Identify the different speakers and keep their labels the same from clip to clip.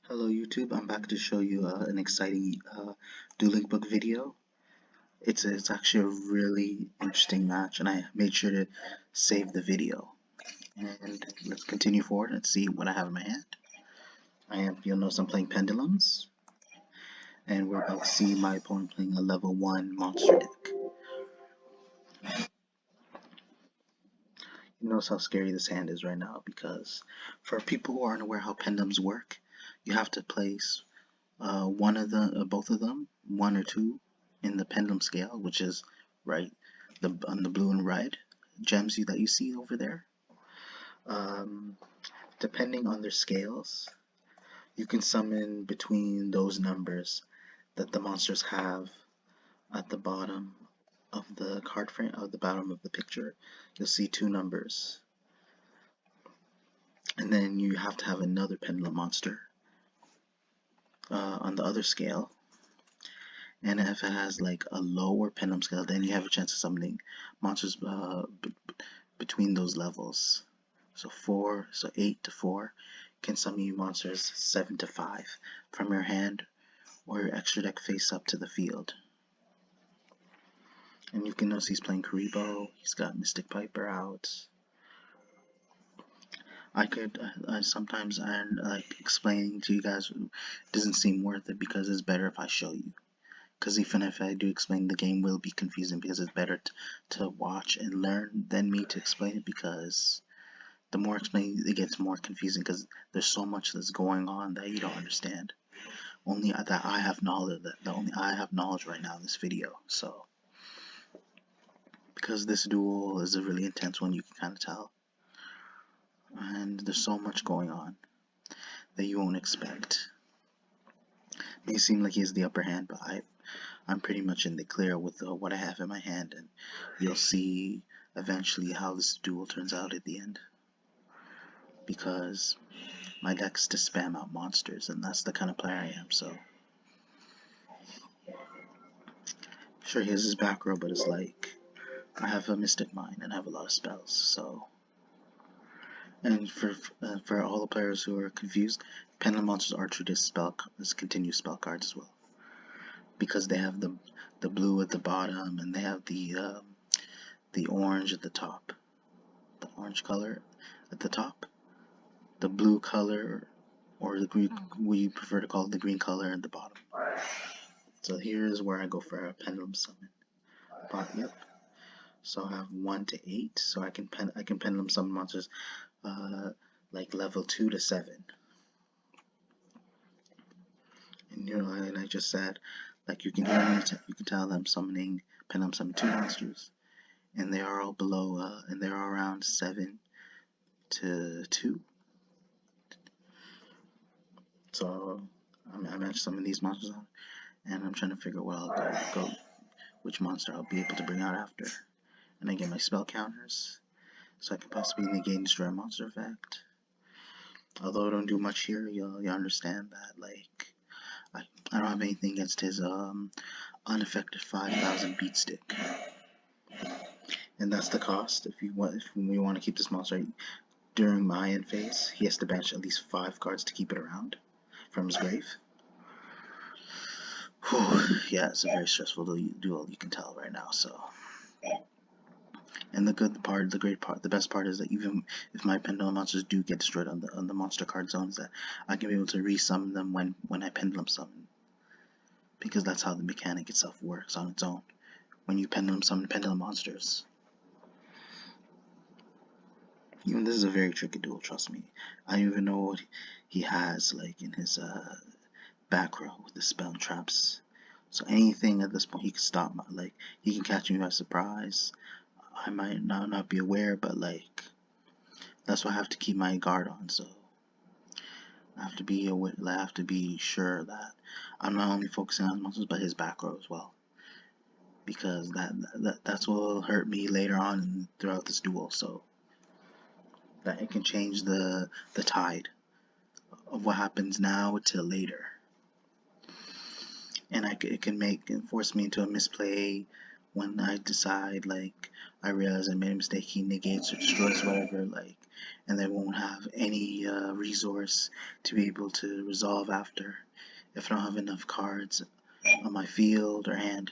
Speaker 1: Hello YouTube, I'm back to show you an exciting dueling book video. It's actually a really interesting match, and I made sure to save the video. And let's continue forward and see what I have in my hand. You'll notice I'm playing Pendulums, and we're about to see my opponent playing a level 1 monster deck. You notice how scary this hand is right now, because for people who aren't aware how pendulums work, you have to place both of them, one or two, in the pendulum scale, which is right on the blue and red gems that you see over there. Depending on their scales, you can summon between those numbers that the monsters have at the bottom of the card frame, at the bottom of the picture. You'll see two numbers, and then you have to have another pendulum monster on the other scale. And if it has like a lower pendulum scale, then you have a chance of summoning monsters between those levels. So 8 to 4 can summon you monsters 7 to 5 from your hand or your extra deck face up to the field. And you can notice he's playing Karibo, he's got Mystic Piper out. Sometimes I like explaining to you guys doesn't seem worth it, because it's better if I show you. Because even if I do explain, the game will be confusing, because it's better to watch and learn than me to explain it, because the more I explain, it gets more confusing, because there's so much that's going on that you don't understand. Only I have knowledge right now in this video. So because this duel is a really intense one, you can kind of tell, and there's so much going on that you won't expect. It may seem like he has the upper hand, but I'm pretty much in the clear with what I have in my hand, and you'll see eventually how this duel turns out at the end. Because my deck's to spam out monsters, and that's the kind of player I am. So sure, he has his back row, but it's like I have a Mystic Mine and I have a lot of spells. So, and for all the players who are confused, Pendulum monsters are treated as continuous spell cards as well, because they have the blue at the bottom, and they have the orange at the top, the orange color at the top, the blue color, or the green, we prefer to call it the green color, at the bottom. So here's where I go for a pendulum summon. Yep. So I have 1 to 8, so I can pendulum summon monsters like level 2 to 7. And and I just said, like, you can hear me, you can tell them pendulum summon 2 monsters, and they are all below, and they are around 7 to 2. So I matched some of these monsters on, and I'm trying to figure out what I'll go which monster I'll be able to bring out after. And I get my spell counters, so I can possibly negate and destroy a monster effect. Although I don't do much here, you'll understand that, like, I don't have anything against his unaffected 5,000 beat stick. And that's the cost. If we want to keep this monster during my end phase, he has to bench at least 5 cards to keep it around from his grave. Whew, yeah, it's a very stressful duel, you can tell right now. So, and the best part is that even if my pendulum monsters do get destroyed on the monster card zones, that I can be able to resummon them when I pendulum summon, because that's how the mechanic itself works on its own. When you pendulum summon pendulum monsters, even this is a very tricky duel. Trust me. I don't even know what he has like in his back row with the spell and traps. So anything at this point, he can stop like he can catch me by surprise. I might not be aware, but like that's why I have to keep my guard on. So I have to be sure that I'm not only focusing on monsters but his back row as well, because that's what will hurt me later on throughout this duel. So that it can change the tide of what happens now till later, and it can force me into a misplay when I decide, like, I realize I made a mistake, he negates or destroys whatever, like, and they won't have any resource to be able to resolve after if I don't have enough cards on my field or hand.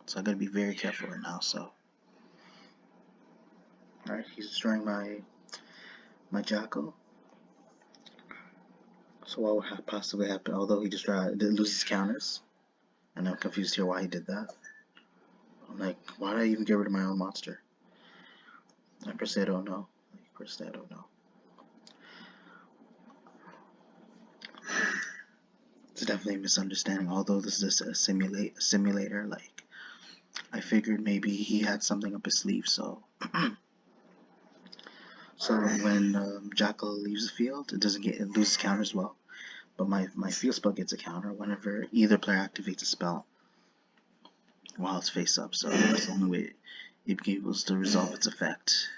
Speaker 1: So I gotta be very careful right now. So, alright, he's destroying my Jackal. So what would possibly happen? Although he just loses counters, and I'm confused here why he did that. I'm like, why did I even get rid of my own monster? I personally don't know. I don't know. It's definitely a misunderstanding. Although this is a simulator, like, I figured maybe he had something up his sleeve. So, so when Jackal leaves the field, it loses counter as well. But my field spell gets a counter whenever either player activates a spell while it's face up. So that's the only way it be able to resolve its effect.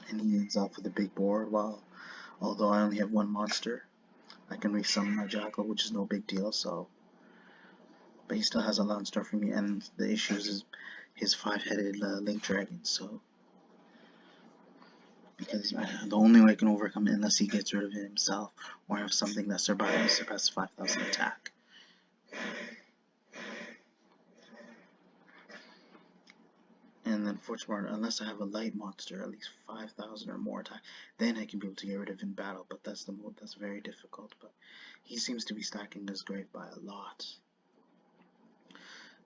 Speaker 1: And he ends up with a big board. Although I only have one monster, I can resummon my Jackal, which is no big deal. So, but he still has a lot in store for me. And the issues is his 5-headed Link Dragon. So, because the only way I can overcome it unless he gets rid of it himself or have something that surpasses 5,000 attack. And then fortunately, unless I have a light monster, at least 5,000 or more attack, then I can be able to get rid of him in battle. But that's very difficult. But he seems to be stacking his grave by a lot.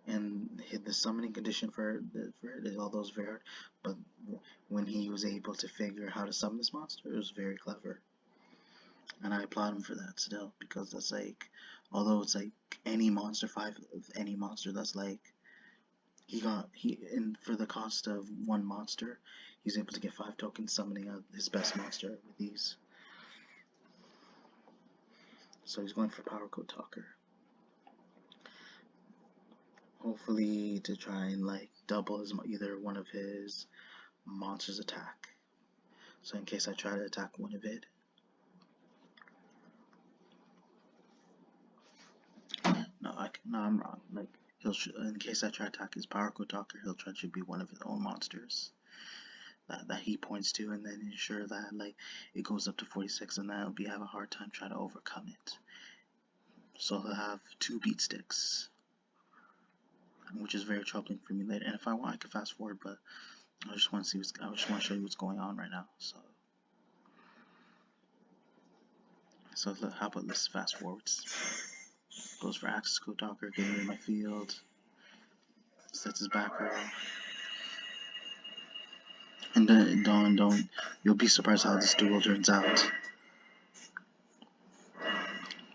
Speaker 1: And the summoning condition for it is all those very hard. But when he was able to figure how to summon this monster, it was very clever. And I applaud him for that still, because that's like, although it's like any monster, any monster, that's like, for the cost of one monster, he's able to get 5 tokens, summoning out his best monster with these. So he's going for Power Code Talker. Hopefully to try and like double either one of his monster's attack. So in case I try to attack one of it. No, I'm wrong. Like, in case I try to attack his Power Code Talker, he'll try to be one of his own monsters that he points to, and then ensure that like it goes up to 46, and then I'll have a hard time trying to overcome it. So he'll have 2 beat sticks, which is very troubling for me later. And if I want, I can fast forward, but I just want to show you what's going on right now. So how about let's fast forwards. Goes for Access Code Talker, getting rid of my field. Sets his back row. And then you'll be surprised how this duel turns out.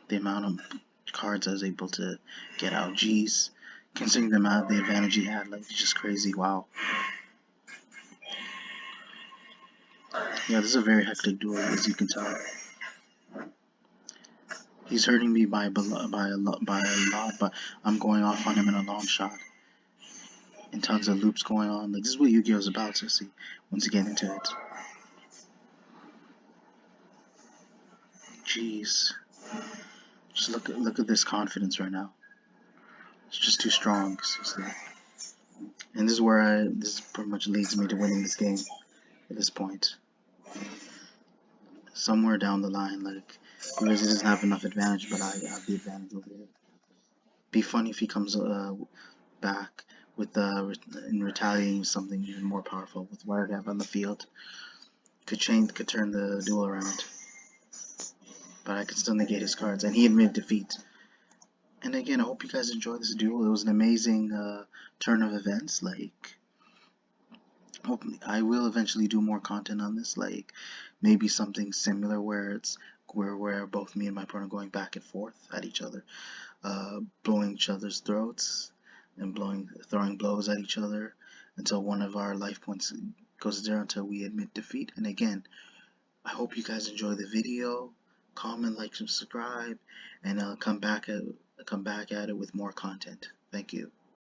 Speaker 1: The amount of cards I was able to get out, geez. Considering the amount of the advantage he had, like, it's just crazy, wow. Yeah, this is a very hectic duel, as you can tell. He's hurting me by a lot, but I'm going off on him in a long shot. And tons of loops going on. Like, this is what Yugioh is about, so see, once you get into it. Jeez. Just look at this confidence right now. It's just too strong, seriously. And this is where this pretty much leads me to winning this game at this point. Somewhere down the line, like, because he doesn't have enough advantage, but I have the advantage over here. Be funny if he comes back with in retaliating something even more powerful with what I have on the field. Could turn the duel around. But I can still negate his cards, and he admitted defeat. And again, I hope you guys enjoyed this duel. It was an amazing turn of events. Like, hopefully, I will eventually do more content on this. Like, maybe something similar where both me and my partner are going back and forth at each other, blowing each other's throats and throwing blows at each other until one of our life points goes 0 until we admit defeat. And again, I hope you guys enjoy the video. Comment, like, subscribe, and come back at it with more content. Thank you.